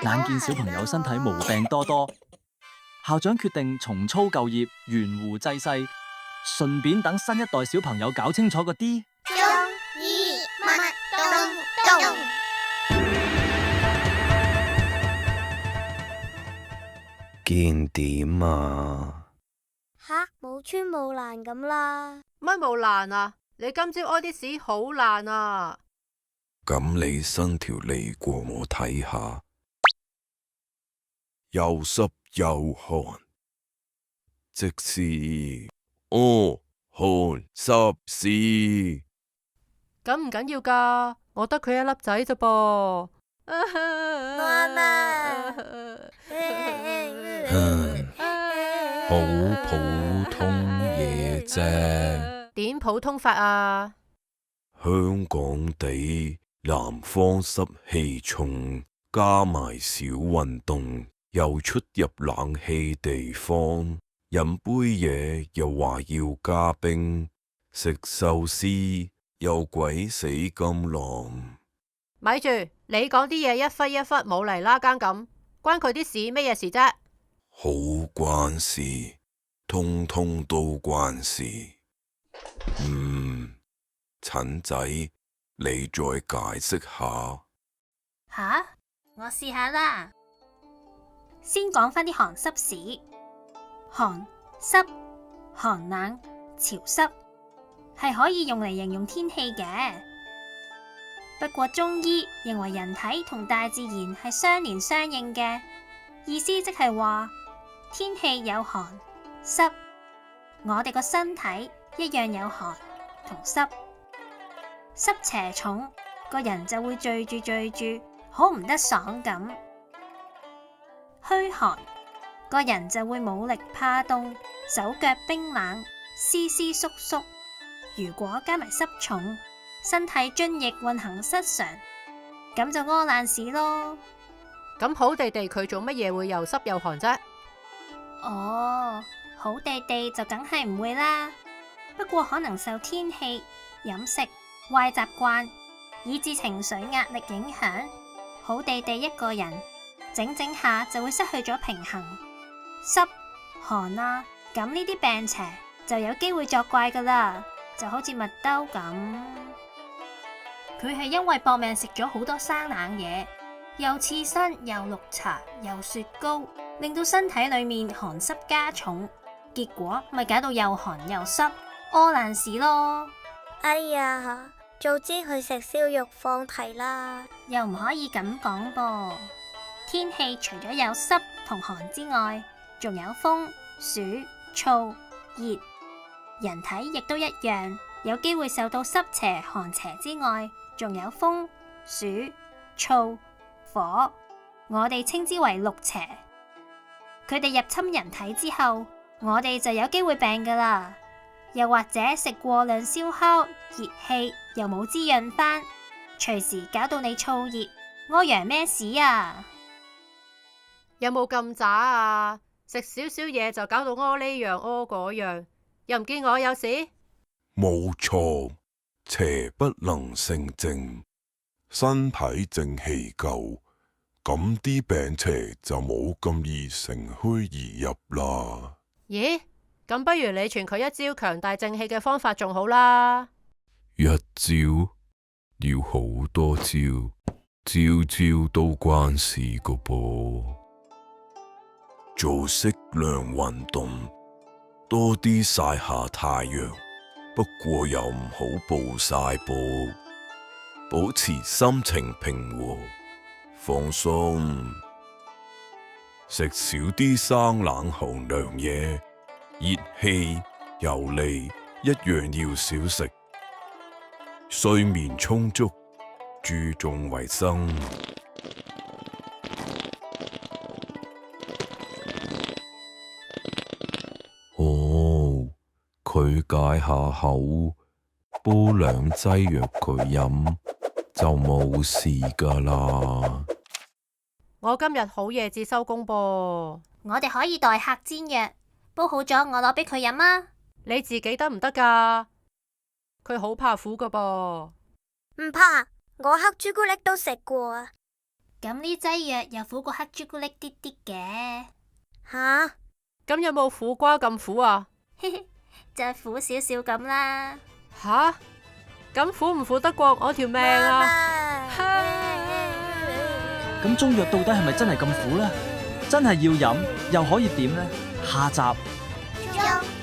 眼見小朋友身體毛病多多，校長決定重操舊業，懸壺濟世，順便等新一代小朋友搞清楚個啲中醫乜東東。見點啊？吓，冇穿冇爛咁啦。乜冇爛啊？你今朝屙啲屎好爛啊！咁你伸條脷過我睇下，又濕又寒，即是屙寒濕屎。咁唔緊要噶，我得佢一粒仔咋噃。媽媽，好普通嘢啫。點普通法啊？香港地南方濕氣重，加埋少運動，又出入冷氣地方，飲杯嘢又話要加冰，食壽司又鬼死咁狼。咪住，你講啲嘢一忽一忽冇嚟啦更咁，關佢啲事咩嘢事啫？好關事，通通都關事。陳仔，你再解釋下。吓，我試下啦。先講返啲寒濕史。寒濕、寒冷、潮濕係可以用嚟形容天氣嘅。不過中醫認為人體同大自然係相連相應嘅，意思即係話天氣有寒濕，我哋個身體一樣有寒同濕。濕邪重，個人就會聚住，好唔得爽咁。虛寒，個人就會冇力怕凍，手腳冰冷，絲絲縮縮。如果加埋濕重，身體津液運行失常，咁就屙爛屎咯。咁好地地佢做乜嘢會又濕又寒啫？哦，好地地就梗係唔會啦。不過可能受天氣、飲食、壞習慣，以致情緒壓力影響，好地地一個人整下就會失去咗平衡，濕寒啊，咁呢啲病邪就有機會作怪噶啦，就好似麥兜咁。佢係因為搏命食咗好多生冷嘢，又刺身又綠茶又雪糕，令到身體裏面寒濕加重，結果咪搞到又寒又濕，屙爛屎咯。哎呀，早知去食燒肉放題啦。又唔可以咁講噃，天氣除咗有濕同寒之外，仲有風、暑、燥、熱，人體亦都一樣，有機會受到濕邪、寒邪之外，仲有風、暑、燥、火，我哋稱之為六邪。佢哋入侵人體之後，我哋就有機會病噶啦。又或者食過量燒烤，熱氣又冇滋潤返，隨時搞到你燥熱，屙羊咩屎啊？有冇咁渣啊？食少少嘢就搞到屙呢樣屙嗰樣，又唔見我有事？冇錯，邪不能勝正，身體正氣夠，咁啲病邪就冇咁易乘虛而入啦。咦？咁不如你傳佢一招強大正氣嘅方法仲好啦。一招要好多招，招招都關事個噃。做適量運動，多啲曬下太陽，不過又唔好暴曬噃。保持心情平和，放鬆，食少啲生冷寒涼嘢。熱氣、油膩一樣要少食，睡眠充足，注重衛生。哦，佢解下口，煲2劑藥佢飲，就冇事噶啦。我今日好夜至收工噃。我哋可以代客煎藥。煲好咗，我攞俾佢飲啊！你自己得唔得噶？佢好怕苦噶噃。唔怕，我黑朱古力都食過啊。咁呢劑藥又苦過黑朱古力啲啲嘅，吓？咁有冇苦瓜咁苦啊？就苦少少咁啦。吓？咁苦唔苦得過我條命啊？咁中藥到底係咪真係咁苦呢？真係要飲又可以點呢？下集。媽媽